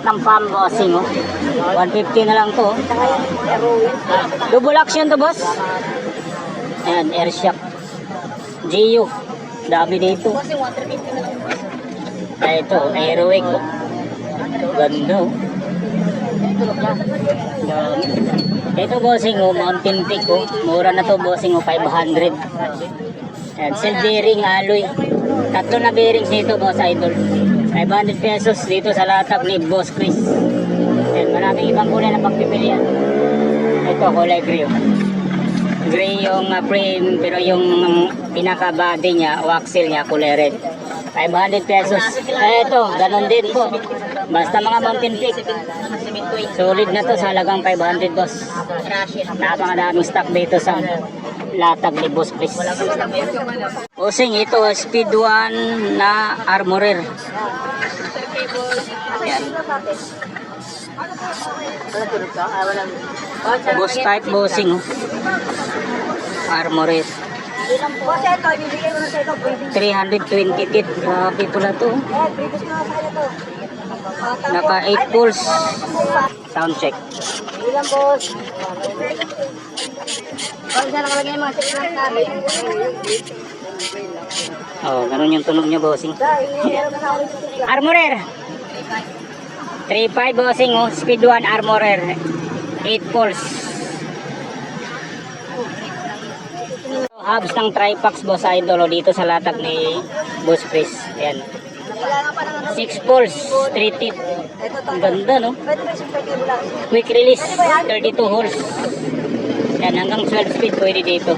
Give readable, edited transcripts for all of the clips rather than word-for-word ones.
ng PAM, bossing, oh. 150 na lang to, oh. Double action to, boss. Ayan, air shock. GU. Dami dito. Ay, ito, Aerowick, oh. Ganda, oh. Ito, bossing, oh, Mountain Peak, oh. Mura na to, bossing, oh, 500. Ayan, self bearing alloy. Tatlo na bearings dito, boss idol. 500 pesos dito sa latag ni Boss Chris. Ayan, maraming ibang kulay na pagpipilian. Ito, kulay gray, oh. Gray yung frame, pero yung pinaka body niya o axle niya kulay red. 500 pesos. Ito, ganun din po. Basta mga Mountain Peak. Solid na to sa halagang 500, boss. Napakadaming stock dito sa latag ni Boss Chris. Bossing, ito Speed 1 na armorer. Yan. Boss type, bossing, oh. Armorer. 320 kit. Grabe pala to. Naka 8 pulse. Sound check. Ilan, boss? Pag saan nakalagay yung mga check namin? Oh, ganun yung tunog niya, bossing. Armorer. 3.5, bossing, oh. Speed 1 armorer. 8 pulse. Hubs ng Tripax, boss idol, oh, dito sa latag ni Boss Chris. Ayan. 6 pulse, 3 tip. Ang ganda, no? Quick release, 32 holes. Ayan, hanggang 12 speed pwede dito.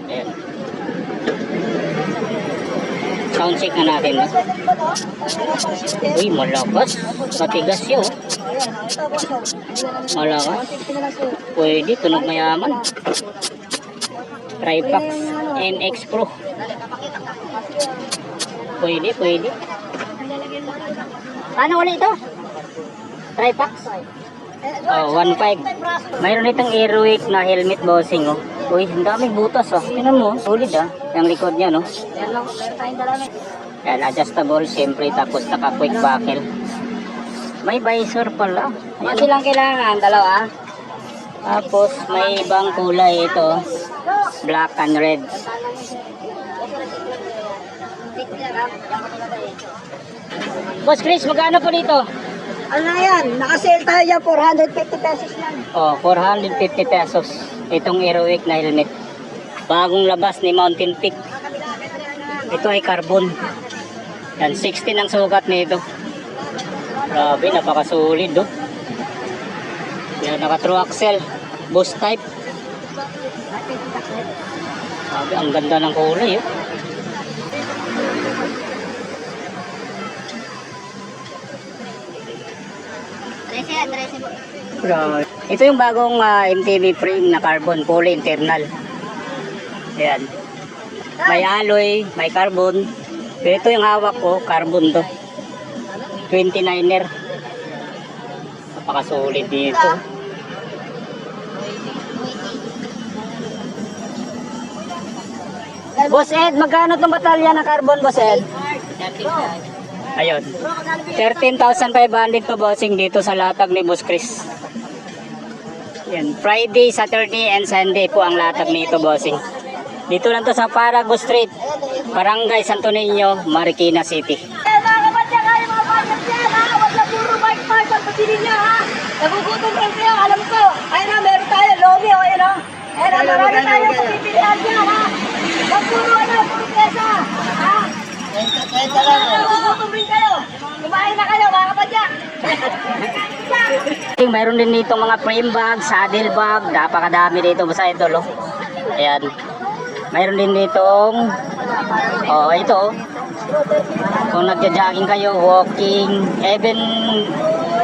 Ayan. Sound check na natin, no? Uy, malakas. Matigas yun. Malakas. Pwede, tunog mayaman. Tripax NX Pro. Pwede, pwede. Paano ulit ito? Tripax? Oh, 1.5. Mayroon itong Aerowick na helmet, bossing, oh. Uy, ang daming butas, oh. Tingnan mo, solid, ah. Yung likod niya, no? Yan, adjustable, siyempre, tapos naka-quick buckle. May visor pala. Ayan. Silang kailangan, dalawa. Tapos, may ibang kulay ito. Black and red. Boss Chris, magkano po dito? Ano na yan? Naka-sale tayo yan, 450 pesos yan. Oh, 450 pesos. Itong Aerowick na helmet. Bagong labas ni Mountain Peak. Ito ay carbon. Yan, 16 ang sukat nito. Grabe, napakasulit, oh. Yan, naka-true axle. Boost type. Grabe, ang ganda ng kulay, oh. Grabe. Ito yung bagong MTB frame na carbon, fully internal. Ayan. May alloy, may carbon. Pero ito yung hawak ko, carbon to. 29er. Napakasulit dito. Boss Ed, magkano itong batalya na carbon, Boss Ed? Ayun. 13,500 to, bossing, dito sa latag ni Boss Chris. Yan. Friday, Saturday, and Sunday po ang latag nito, bossing. Dito lang to sa Parago Street, Barangay Santo Niño, Marikina City. Mga kapatya, kayo mga kapatya dyan, ha? Huwag na puro bike park ang pagpili niya, ha? Nagugutom rin kayo, alam ko. Ayun na, meron tayo, Lomi, o ayun, ha? Ayun na, marami tayo pagpipilihan dyan, ha? Huwag puro, puro pesa, ha? Nagugutom rin kayo. Kumain na kayo, mga kapatya. Mayroon din dito mga frame bag, saddle bag, napakadami dito sa idol, oh. Ayan. Mayroon din ditong ito, oh. Kung nagja-jogging kayo, walking, even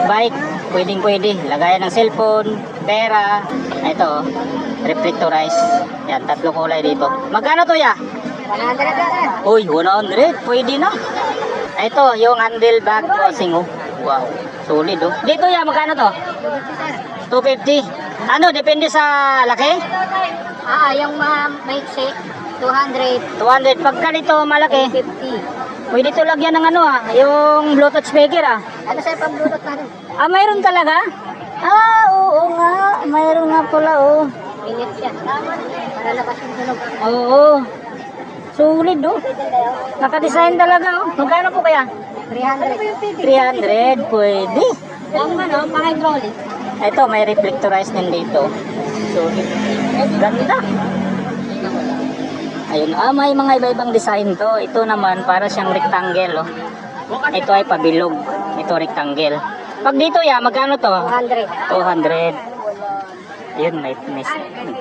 bike, pwedeng-pwede. Lagayan ng cellphone, pera. Ito, oh, reflectorize. Yan, 3 kulay dito. Magkano to, ya? 100. Uy, 100, pwede na. Ito, yung handle bag, bossing, oh. Wow, solid, oh. Dito, ya, magkano to? 250. Ano, depende sa laki? Yung maiksi, 200. 200. Pagka nito malaki, 50. Pwede to lagyan ng ano yung Bluetooth speaker Ano sa'yo pang Bluetooth natin? Mayroon talaga? Oo nga. Mayroon nga pala, Init siya. Para labas yung tunog. Oo. Sulit, Naka-design talaga, Magkano po kaya? 300. 300, pwede. Yung pang-hydraulic. Ito, may reflectorized din dito. Sulit. Ganda. Ayun, may mga iba-ibang design to. Ito naman, para siyang rectangle, Ito ay pabilog. Ito rectangle. Pag dito, magkano to? 200. 200. Ayun, may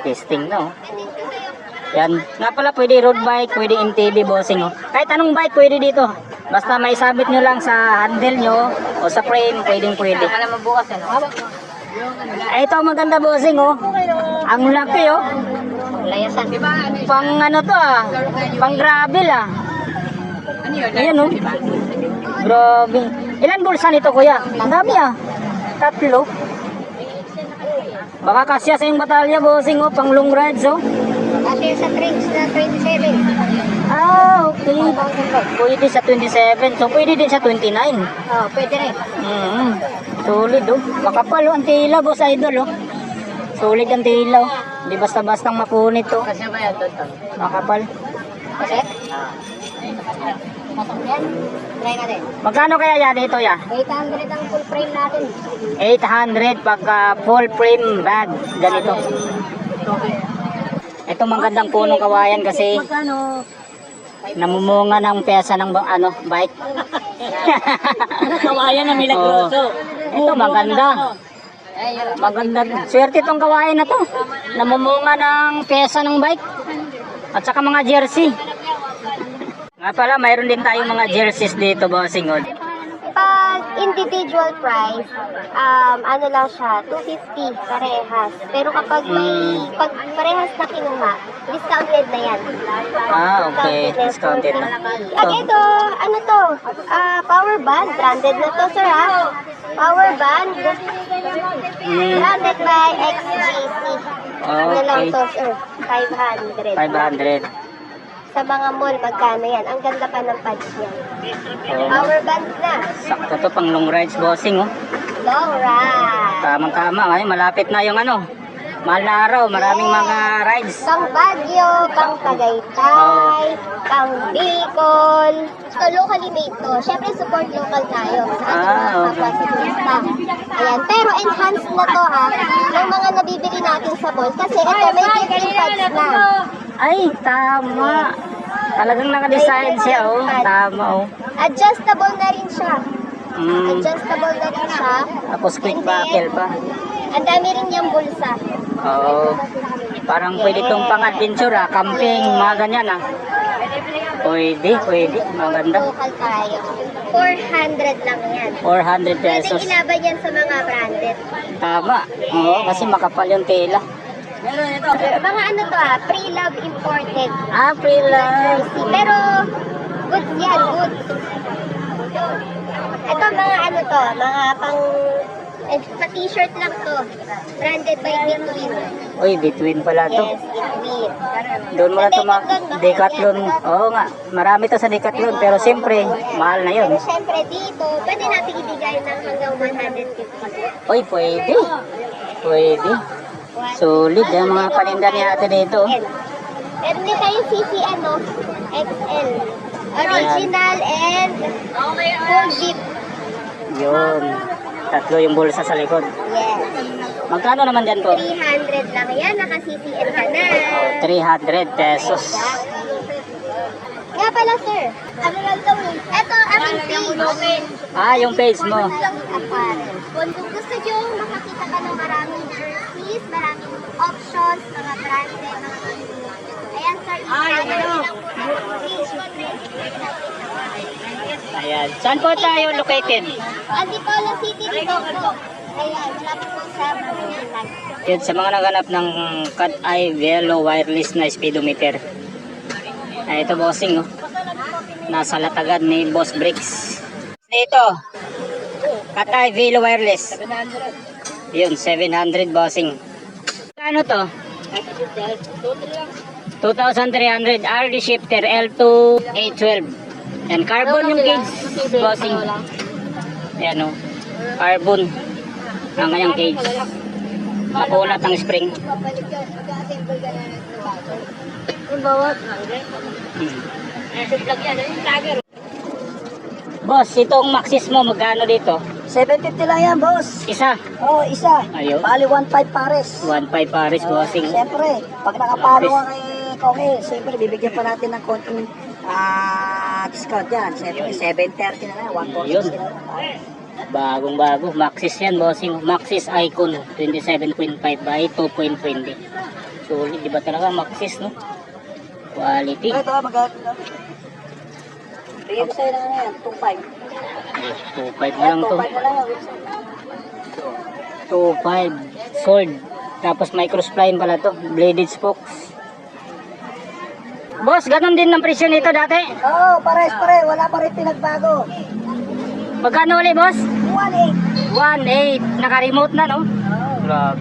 testing na, Yan. Nga pala, pwede road bike, pwede MTB, bossing, Kahit anong bike, pwede dito. Basta may sabit nyo lang sa handle nyo o sa frame, pwede. Alam mo bukas, Ito, maganda, bossing, Ang laki, Layasan. Pang ano to, Pang gravel, Ayan, Grabe. Ilan bulsa nito, kuya? Ang dami, 3. Baka kasya sa yung batalya, bossing, Pang long rides, Kasi sa trains na 27. Okay. Pwede sa 27. So, pwede din sa 29. Pwede rin. Solid, Makapal, ang tila, boss idol, Solid ang tila, Hindi basta-bastang mapunit, Kasi ba yan, Tonton? Makapal. Kasi? Yan. Try natin. Magkano kaya yan dito, 800 ang full frame natin. 800 pagka full frame bag. Ganito. Ito magandang punong kawayan kasi namumunga ng pyesa ng bike. Kawayan na milagroso. Ito maganda. Maganda. Swerte itong kawayan na to. Namumunga ng pyesa ng bike. At saka mga jersey. Nga pala, mayroon din tayong mga jerseys dito, bossing. Pag individual price, ano lang siya, 250 parehas. Pero kapag pag parehas na kinuha, discounted na yan. Okay. Discounted na. Pag ito, ano to? Power band, branded na to, sir, Power band, branded by XGC. Ano lang Okay. to, sir? 500. 500. Sa mga mall, magkano yan? Ang ganda pa ng pads niya. Power band na. Sakto to pang long rides, bossing, Long ride. Tamang-tama, malapit na yung mahal na araw, maraming mga rides. Pang Baguio, pang Tagaytay, pang Bicol. Ito, locally made to. Siyempre, support local tayo sa ating mga kapwa sa turista. Ayan. Pero enhanced na to, ng mga nabibili natin sa mall. Kasi ito, may different pads na. Ay, tama. Talagang naka-design siya, Tama, Adjustable na rin siya. Adjustable na rin siya. Tapos quick buckle pa. Ang dami rin niyang bulsa. Oo. Parang pwede itong pang-adventure, camping, mga ganyan, Pwede. Maganda. Local tayo. 400 lang yan. 400 Pwede pesos. ilaban yan sa mga branded. Tama. Oo, kasi makapal yung tela. Mga ano to pre-love imported. Pre-love. Jersey. Pero, goods yan, goods. Ito mga ano to, mga pang, sa t-shirt lang to. Branded by Between. Uy, between pala to. Yes, Between. Doon mo lang Decathlon. Oo nga, marami to sa Decathlon, pero siyempre, mahal na yun. Pero syempre dito, pwede natin ibigay ng hanggang 150. Uy, pwede. Solid ang mga paninda niya ate dito. Meron din tayo CC XL. Original and full zip. Yun. 3 yung bulsa sa likod. Yes. Magkano naman dyan po? 300 lang yan, naka-CCL ka na. 300 pesos. Nga pala sir, ano lang to ito aming page. Yung page mo. Kung gusto nyo makakita ka ng maraming jerseys, maraming options, mga branded, mga ayan sir, Ayan. Saan po tayo located? Antipolo City, Bicol. Ayan, malapit po sa Manila. Yun, sa mga naghanap ng cut-eye yellow wireless na speedometer. Ito bossing, nasa latagan ni Boss Bricks. Dito, cut-eye yellow wireless. Yun, 700 bossing. Ano to? 2,300 RD shifter L2 A12. Yan, carbon yung cage, bossing. Ayan o, carbon ang kanyang cage. Makulat ang spring. Boss, itong Maxis mo, magkano dito? 750 lang yan, boss. Isa. Oo, isa. Ayun. Bali 1.5 pares. 1.5 pares, bossing. Siyempre, pag nakapalo ka kay Kongel, siyempre bibigyan pa natin ng konting discount yan. Siyempre, 730 na lang, 1.460 na lang. Bagong bago. Maxis yan, bossing. Maxis Icon 27.5 by 2.20. Solid, di ba talaga Maxis, no? Quality. Ito, magkano? Bigyan ko sa'yo na ano yan, 2.5. 2.5 na lang to. 2.5 na lang yan. 2.5. Sword. Tapos microspline pala to. Bladed spokes. Boss, ganun din ng presyo nito dati. Oo, pares-pare. Wala pa rin pinagbago. Magkano ulit, boss? 1.8. 1.8. Naka-remote na, no? Grabe.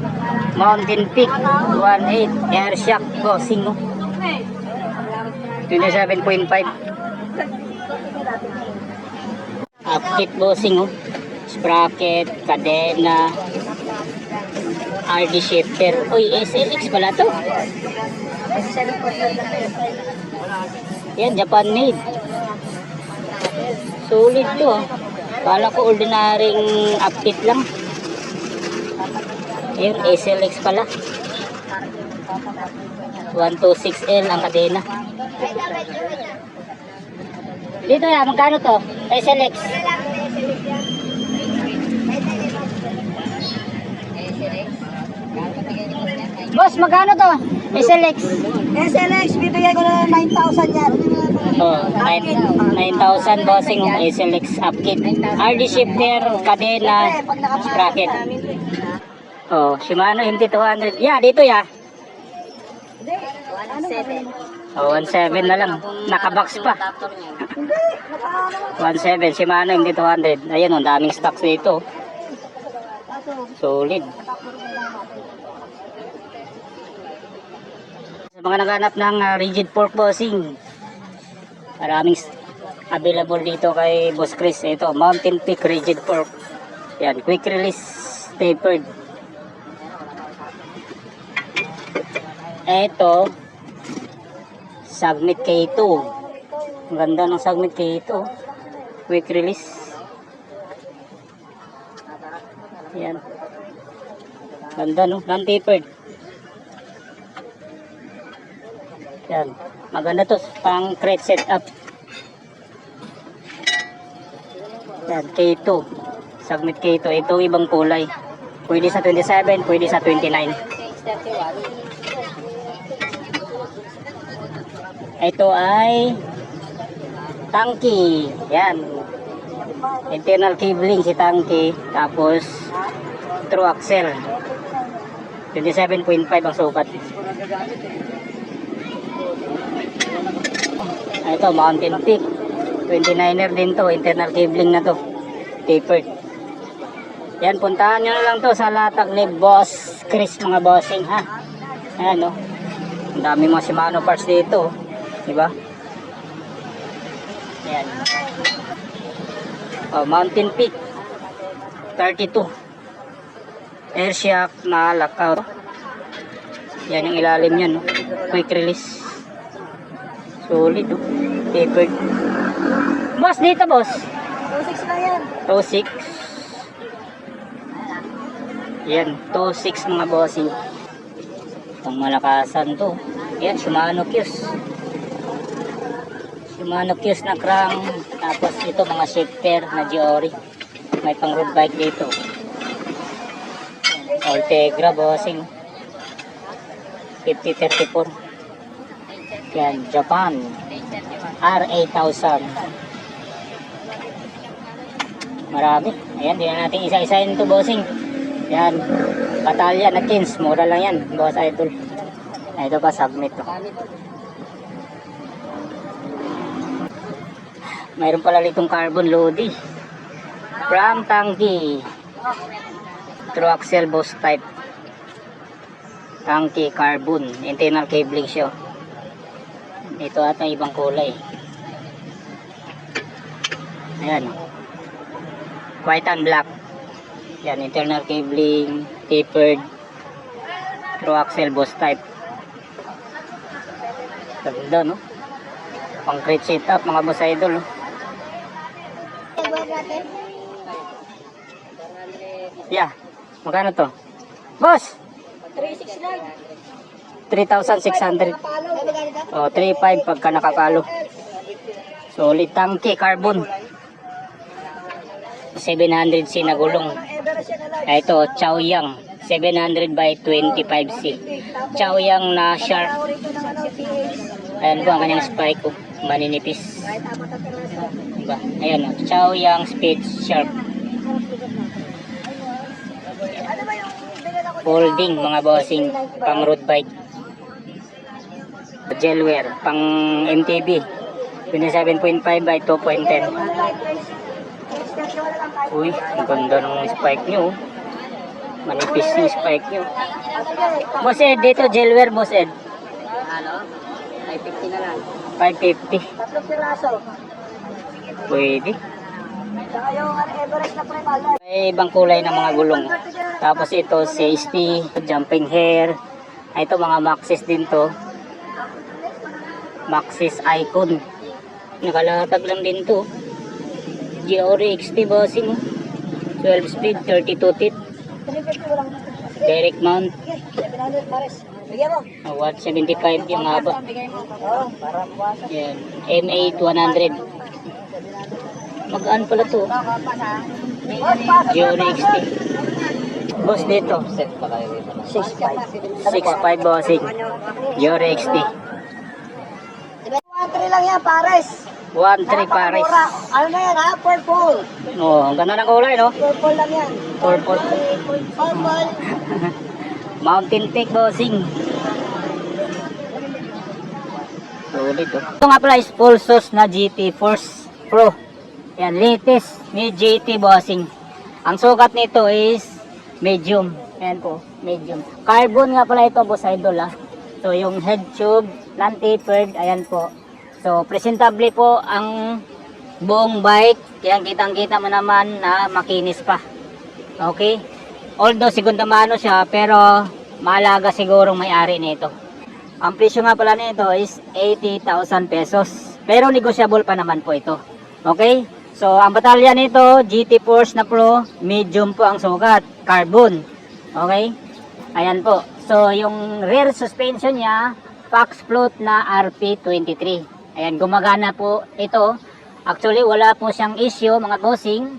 Mountain Peak. 1.8. Air shock. Bossing, no? 27.5. Upkit bossing, oh. Sprocket, kadena, RD shifter. Uy, SLX pala to. Yan, Japan made. Solid to, oh. Kala ko ordinaryong upkit lang. Ayun, SLX pala. 126L ang kadena. Dito ya, magkano to? SLX. Boss, magkano to? SLX. SLX, bibigyan ko na ng 9,000 yan. Oh, 9,000 bossing ng SLX upkit. RD shifter, kadena, sprocket. Oh, Shimano MT200. Yeah, dito ya. Oh, 1.7 na lang. Nakabox pa. 1.7, Shimano MT200. Ayan, ang daming stocks dito. Solid. Sa mga naghanap ng rigid fork bossing, maraming available dito kay Boss Chris. Ito, Mountain Peak rigid fork. Yan, quick release tapered. Ito, Submit K2. Ang ganda ng Submit K2. Quick release. Yan. Ganda, no? Non-tapered. Yan. Maganda to pang crate setup. Yan, K2. Submit K2. Ito ibang kulay. Pwede sa 27, pwede sa 29. Ito ay tangki. Yan. Internal cabling si tangki. Tapos true axle. 27.5 ang sukat. Ito, Mountain Peak. 29er din to. Internal cabling na to. Tapered. Yan, puntahan nyo na lang to sa latag ni Boss Chris, mga bossing, ha. Ayan, no. Ang dami mga Shimano parts dito. Diba? Ayan. Oh, Mountain Peak. 32. Air shock na lockout. Yan yung ilalim niya, no. Quick release. Solid, oh. Tapered. Boss, dito, boss. 2.6 na yan. 2.6. Yan, 2.6 mga bossing. Pang malakasan to. Yan, Shimano Qs. Shimano Qs na crank. Tapos ito mga shifter na Giori. May pang road bike dito. Ultegra bossing. 5034. Yan, Japan. R8000. Marami. Ayan, di na natin isa-isahin ito bossing. Yan, Batalya na Kins. Mura lang yan, boss idol. Ito pa, submit to. Mayroon pala litong carbon loady. From Tangki. True axle boss type. Tangki carbon. Internal cabling siya. Ito ata ibang kulay. Ayan. White and black. Yan, internal cabling, tapered, through axle boss type. Ganda, no? Concrete setup, mga boss idol. Yeah. Magkano to? Boss! 3.6 lang. 3,600. O, 3,500 pagka nakapalo. Solid tangke, carbon. 700C na gulong. Ito, Chaoyang. 700 by 25C. Chaoyang na sharp. Ayan po ang kanyang spike ko. Maninipis. Diba? Ayan o. Chaoyang speed sharp. Folding mga bossing. Pang road bike. Gel wear. Pang MTB. 27.5 by 2.10. Uy, ang ganda ng spike nyo. Manipis yung spike nyo. Boss Ed, dito gel wear, Boss Ed. Ano? 550 na lang. 550. 3 piraso. Pwede. Saka yung Everest na premala. May ibang kulay ng mga gulong. Tapos ito, safety, jumping hair. Ito mga Maxxis din to. Maxxis Icon. Nakalatag lang din to. GRE XT bossing. 12 speed, 32 teeth. 350 lang. Direct mount. 700 pares. Bigyan mo. 175 yung haba. Oo, para mabawasan. Yan. M8 100. Magaan pala to. Boss, pasok na, GRE XT. Boss dito. 6.5. 6.5 bossing. GRE XT. 1.3 lang yan, pares. 1.3 pares. Napakamura. Ano na yan ha? Purple. Oh, ang ganda ng kulay, no? Purple lang yan. Purple. Purple. Mountain Peak bossing. Solid, oh. Ito nga pala is full sauce na GT Force Pro. Yan, latest ni GT bossing. Ang sukat nito is medium. Ayan po, medium. Carbon nga pala ito, boss idol, ah. So, yung head tube, non-tapered, ayan po. So, presentable po ang buong bike. Yan, kitang-kita mo naman na makinis pa. Okay? Although, segunda mano siya, pero malaga sigurong may-ari nito. Ang presyo nga pala nito is 80,000 pesos. Pero negotiable pa naman po ito. Okay? So, ang batalya nito, GT Force na Pro, medium po ang sukat. Carbon. Okay? Ayan po. So, yung rear suspension niya, Fox float na RP23. Ayan, gumagana po ito. Actually, wala po siyang issue, mga bossing.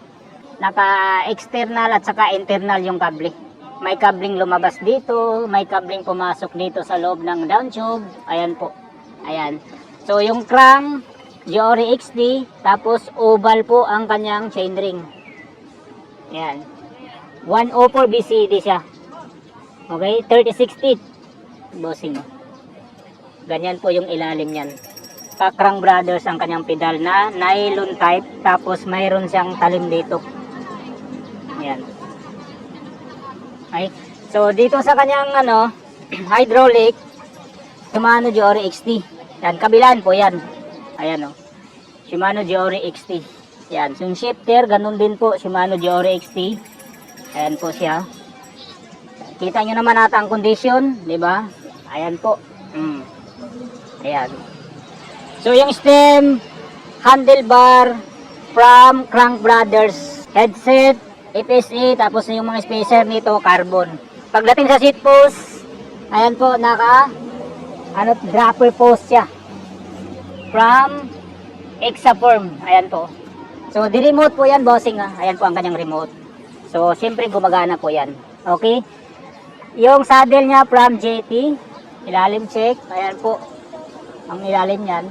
Naka-external at saka internal yung kable. May kabling lumabas dito, may kabling pumasok dito sa loob ng down tube. Ayan po. Ayan. So, yung crank, GRE XT, tapos oval po ang kanyang chainring. Ayan. 104 BCD siya. Okay, 36 teeth. Bossing. Ganyan po yung ilalim niyan. Kakrang Brothers ang kanyang pedal na nylon type. Tapos mayroon siyang talim dito. Ayan. Okay. So dito sa kanyang hydraulic, Shimano GRE XT. Yan, kabilaan po yan. Ayan o. Shimano GRE XT. Yan. So yung shifter, ganun din po. Shimano GRE XT. Ayan po siya. Kita nyo naman ata ang condition, di ba? Ayan po. Ayan. So yung stem, handlebar from Crank Brothers, headset, FSA, tapos yung mga spacer nito, carbon. Pagdating sa seat post, ayan po, dropper post siya. From Exaform, ayan po. So, di-remote po yan, bossing ha. Ayan po ang kanyang remote. So, siyempre gumagana po yan. Okay? Yung saddle niya from JT, ilalim check, ayan po. Ang ilalim niyan,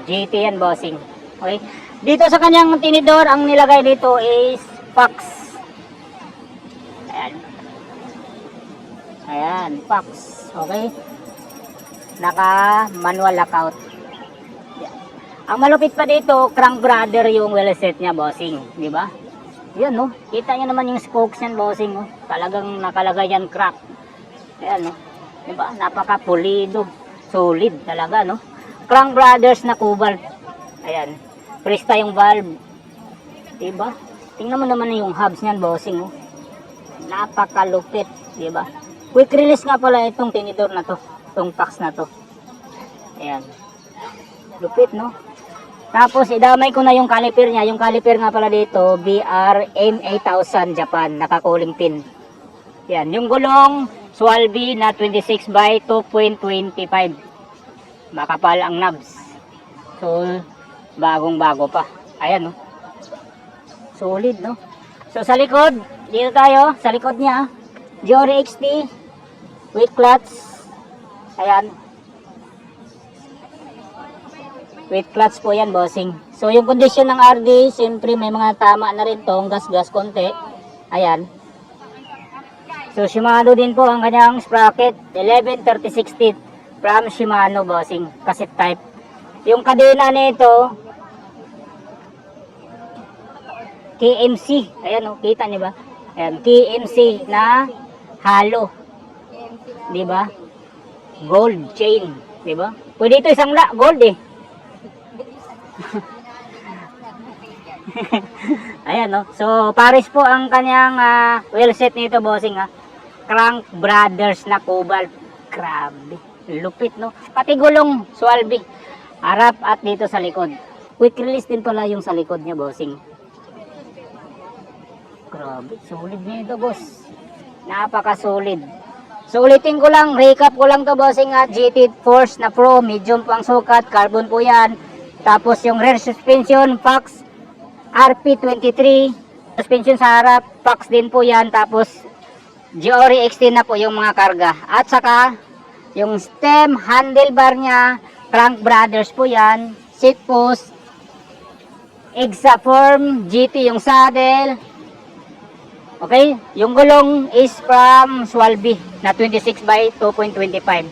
JT yan, bossing. Okay? Dito sa kanyang tinidor, ang nilagay dito is Fox. Ayan. Ayan, Fox. Okay? Naka manual lockout. Ang malupit pa dito, Crank Brother yung wheel set niya, bossing, di ba? Yan, no? Kita niyo naman yung spokes niyan, bossing, no? Talagang nakalagay yan crack. Ayan, no? Di ba? Napaka-pulido. Solid talaga, no? Crank Brothers na cobalt. Ayan. Presta yung valve. Diba? Tingnan mo naman yung hubs niyan, bossing. Oh. Napakalupit. Diba? Quick release nga pala itong tinidor na to. Itong fax na to. Ayan. Lupit, no? Tapos, idamay ko na yung caliper niya. Yung caliper nga pala dito, BRM 8000 Japan. Naka-cooling pin. Yan. Yung gulong, Swalby na 26 by 2.25. Makapal ang knobs. So, bagong-bago pa. Ayan, no? Solid, no? So, sa likod, dito tayo. Sa likod niya, Jory XT with clutch. Ayan. With clutch po yan, bossing. So, yung condition ng RD, siyempre may mga tama na rin tong gas-gas konti. Ayan. So, Shimano din po ang kanyang sprocket. 1136 teeth from Shimano, bossing. Cassette type. Yung kadena nito, KMC. Ayan, oh, kita niyo ba? Ayan, KMC na halo. Diba? Gold chain. Diba? Pwede ito isang gold eh. Ayan, no? So, pares po ang kanyang wheel set nito, bossing, ha? Crank Brothers na Cobalt. Grabe. Lupit, no? Pati gulong, Swalby. Harap at dito sa likod. Quick release din pala yung sa likod niya, bossing. Grabe. Solid nito, boss. Napaka-solid. So, ulitin ko lang, recap ko lang to, bossing, ha? GT Force na Pro, medium po ang sukat, carbon po yan. Tapos yung rear suspension, Fox RP23. Suspension sa harap, Fox din po yan. Tapos Jory XT na po yung mga karga. At saka yung stem handlebar niya, Crank Brothers po yan. Seat post, Exaform GT yung saddle. Okay, yung gulong is from Swalby na 26 by 2.25.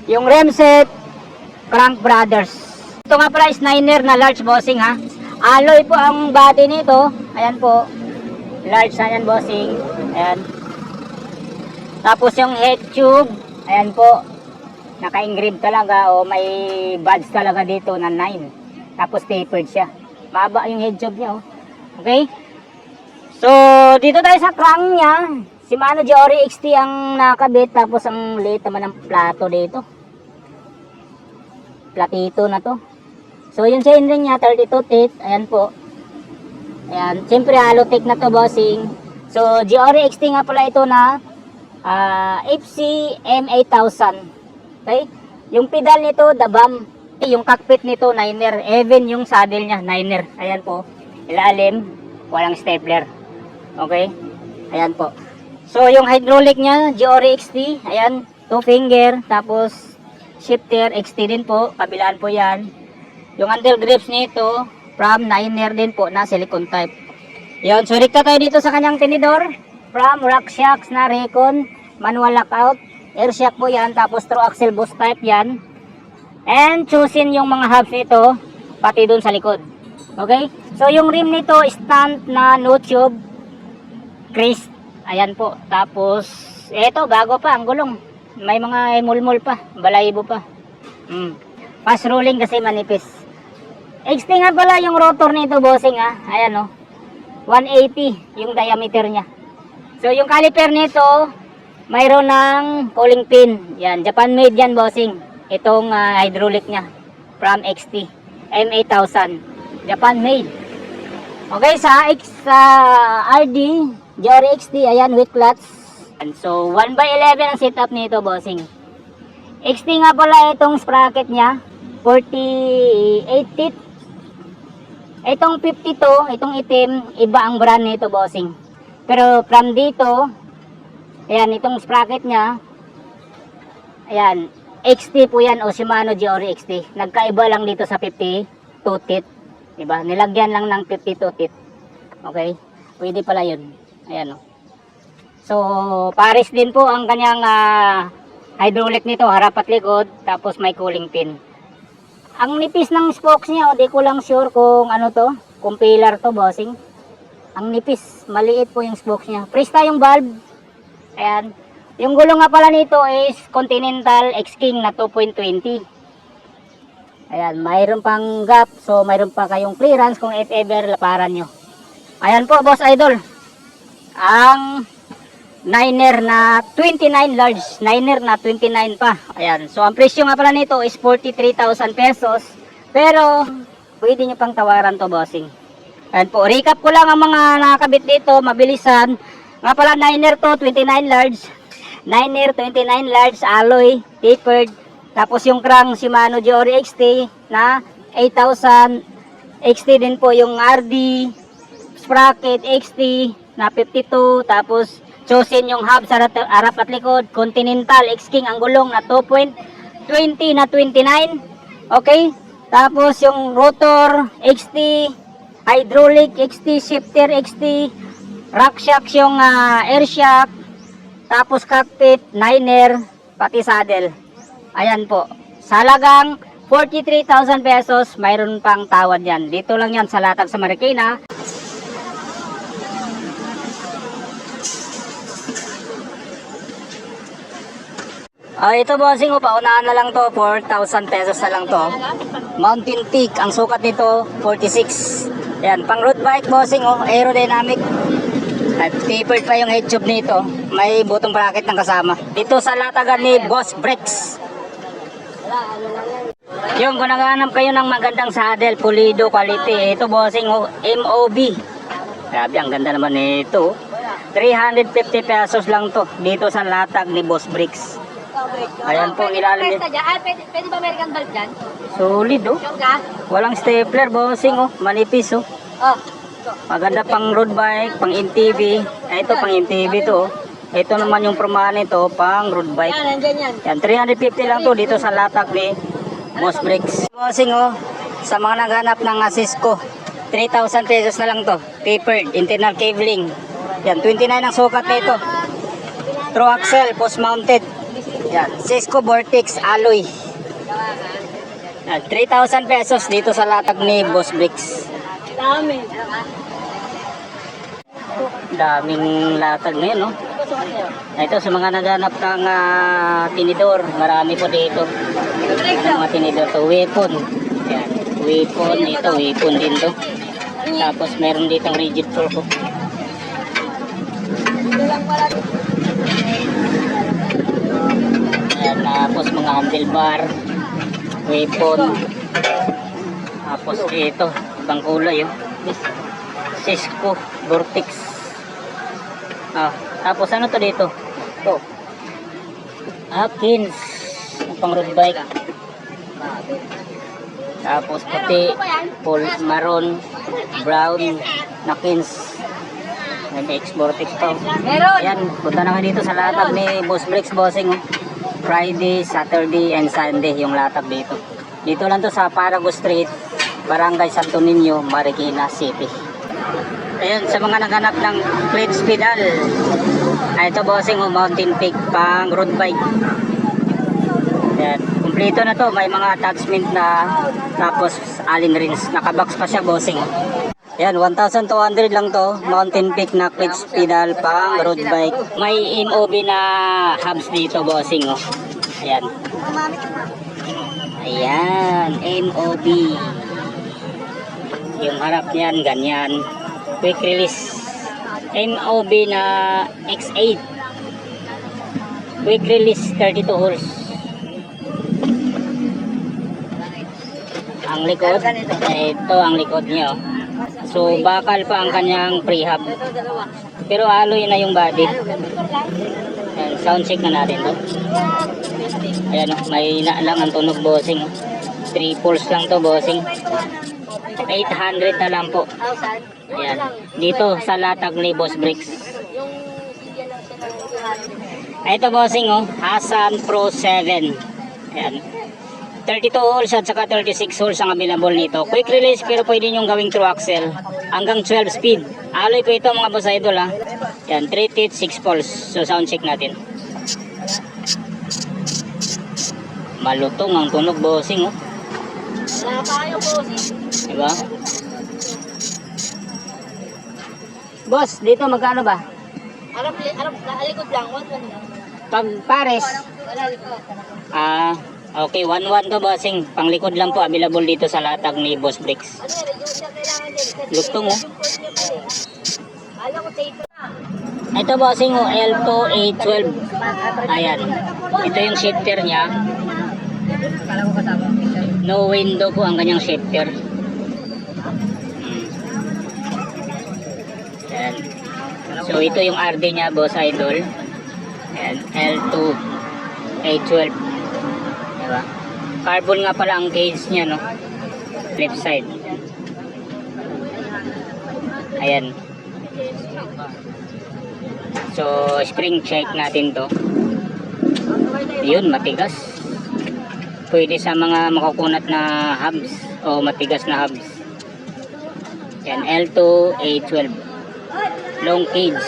Yung rim set, Crank Brothers. Ito nga pala is Niner na large, bossing, ha. Alloy po ang body nito. Ayan po. Large na yan, bossing. Ayan. Tapos yung head tube. Ayan po. Naka-engrave talaga o may badge talaga dito na 9. Tapos tapered siya. Maba yung head tube niya, oh. Okay? So, dito tayo sa crank niya. Shimano Jory XT ang nakabit. Tapos ang liit naman ng plato dito. Platito na to. So, yung chain ring niya, 32 teeth. Ayan po. Ayan. Siyempre, Halotech na to, bossing. So, Jory XT nga pala ito na FC M8000. Okay? Yung pedal nito, Dabam. Yung cockpit nito, Niner. Even yung saddle niya, Niner. Ayan po. Ilalim. Walang stapler. Okay? Ayan po. So, yung hydraulic niya, Jory XT. Ayan. 2 finger. Tapos, shifter XT din po. Kabilaan po yan. Yung handle grips nito, from Niner din po na silicone type. Yun, so rikta tayo dito sa kanyang tinidor. From RockShox na Recon, manual lockout. Air shock po yan, tapos through axle boost type yan. And choosing yung mga hubs nito, pati dun sa likod. Okay? So yung rim nito, stand na no tube. Crease. Ayan po. Tapos, eto, bago pa ang gulong. May mga emulmol pa, balahibo pa. Fast rolling kasi manipis. XT nga pala yung rotor nito, bossing, ha. Ayan, oh. 180 yung diameter niya. So, yung caliper nito, mayroon ng cooling pin. Yan, Japan made yan, bossing. Itong hydraulic niya. From XT. M8000. Japan made. Okay, sa RD, Jory XT, ayan, with clutch. And so, 1/11 ang setup nito, bossing. XT nga pala itong sprocket niya. 48 teeth. Itong 52, itong itim, iba ang brand nito, bossing. Pero from dito, ayan, itong sprocket niya, ayan, XT po yan o Shimano Jory XT. Nagkaiba lang dito sa 52 teeth. Diba? Nilagyan lang ng 52 teeth. Okay? Pwede pala yun. Ayan, o. So, pares din po ang kanyang hydraulic nito, harap at likod, tapos may cooling pin. Ang nipis ng spokes niya, di ko lang sure kung ano to, kung pillar to, bossing. Ang nipis, maliit po yung spokes niya. Presta yung valve. Ayan. Yung gulong nga pala nito is Continental X-King na 2.20. Ayan, mayroon pang gap, so mayroon pa kayong clearance kung if ever laparan nyo. Ayan po, boss idol. Ang Niner na 29 large. Niner na 29 pa. Ayan. So, ang presyo nga pala nito is 43,000 pesos. Pero, pwede nyo pang tawaran to, bossing. Ayan po. Recap ko lang ang mga nakakabit dito. Mabilisan. Nga pala, Niner to, 29 large. Niner, 29 large. Alloy, tapered. Tapos yung crank Shimano Giori XT na 8,000. XT din po yung RD. Sprocket XT na 52. Tapos, chosen yung hub sa harap at likod. Continental X-King ang gulong na 2.20 na 29. Okay. Tapos yung rotor XT, hydraulic XT, shifter XT, rock shock yung air shock, tapos cockpit, Niner, pati saddle. Ayan po. Sa halagang 43,000 pesos, mayroon pang tawad yan. Dito lang yan sa Latag sa Marikina. Ito bossing, paunahan na lang to, 4,000 pesos na lang to. Mountain Peak, ang sukat nito 46. Yan, pang road bike bossing, aerodynamic. At tapered pa yung head tube nito. May butong bracket ng kasama. Dito sa latagan ni Boss Brakes. Yung kung naghahanap kayo ng magandang saddle, pulido, quality, ito bossing, MOB. Grabe, ang ganda naman nito. 350 pesos lang to dito sa latag ni Boss Brakes. Ayan po, ilalim yun. Pwede ba American belt dyan? Solid Walang stapler bossing manipis Maganda pang road bike, pang MTV. Ito pang MTV to. Ito naman yung promahan nito pang road bike. Yan, nandyan yan. Yan, 350 lang to dito sa latag ni Boss Brakes. Bossing sa mga naghanap ng Cisco, 3,000 pesos na lang to. Tapered, internal cabling. Yan, 29 ang sukat nito. True axle, post mounted. Yan, Cisco Vortex alloy. Yan, 3,000 pesos dito sa latag ni Boss Brakes. Dami. Daming latag ngayon, Ito sa mga naghanap ng tinidor, marami po dito. Mga tinidor to, weapon. Yan, weapon, ito weapon din to. Tapos meron ditong rigid fork. Ayan, tapos mga handlebar, weapon. Tapos ito, ibang kulay Cisco Vortex. Tapos ano to dito? Ito. Atkins, pang road bike. Tapos puti, maroon, brown, Nakins. Nag-X Vortex pa. Ayan, punta naman dito sa latag ni Boss Brakes bossing. Friday, Saturday, and Sunday yung latag dito. Dito lang to sa Parago Street, Barangay Santo Niño, Marikina City. Ayun, sa mga naghanap ng clutch pedal, ito bossing Mountain Peak pang road bike. Ayan, kumpleto na to, may mga attachment na, tapos allen rings, nakabox pa siya bossing. Ayan, 1,200 lang to, Mountain Peak na clutch pedal pang road bike. May MOB na hubs dito bossing Ayan. Ayan, MOB. Yung harap niyan, ganyan. Quick release. MOB na X8. Quick release 32 horse. Ang likod, ito ang likod niya. So bakal pa ang kanyang prehab. Pero alloy na yung body. Ayan, sound check na natin to. Ayan may lang ang tunog bossing. 3 pulse lang to bossing. 800 na lang po. Ayan. Dito sa latag ni Boss Brakes. Ito bossing Hasan Pro 7. Ayan. 32 holes at saka 36 holes ang available nito. Quick release pero pwede nyo gawing true axle. Hanggang 12 speed. Alloy po ito mga boss idol Ayan. 3 teeth, 6 poles. So sound check natin. Malutong ang tunog bossing Wala tayo, bossing. Diba? Boss, dito magkano ba? Arap, alikod lang, 1-1 lang. Pag pares, Wala likod. okay, 1-1 to bossing. Panglikod lang po, available dito sa latag ni Boss Brakes. Ano yan, reducer kailangan din. Lutong Ayaw ko dito na. Ito bossing oh, L2812. Ayan. Ito yung shifter niya. Kala ko kasama ang picture. No window po ang kanyang shifter. Ayan. So ito yung RD niya, boss idol. Ayan, L2812. Diba? Carbon nga pala ang cage niya, no? Left side. Ayan. So, spring check natin to. Yun, matigas. Pwede sa mga makukunat na hubs o matigas na hubs. Yan, L2812. Long cage.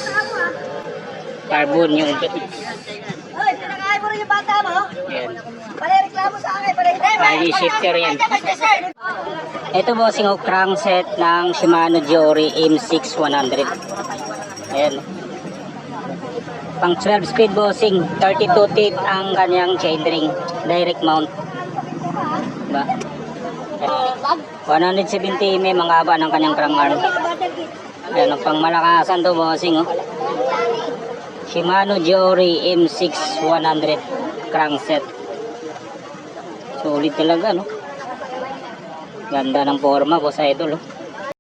Carbon yung cage. Hoy, pinakain mo rin yung bata mo. Yan. Pare-reklamo sa akin. Body shifter yan. Ito bossing o crankset ng Shimano Giori M6100. Ayan. Pang 12 speed bossing, 32 teeth ang kanyang chainring, direct mount. Diba? 170 mm ang haba ng kanyang crank arm. Ayan, ang pangmalakasan to bossing oh. Shimano Giori M6100 crankset. Solid talaga no. Ganda ng forma boss idol oh.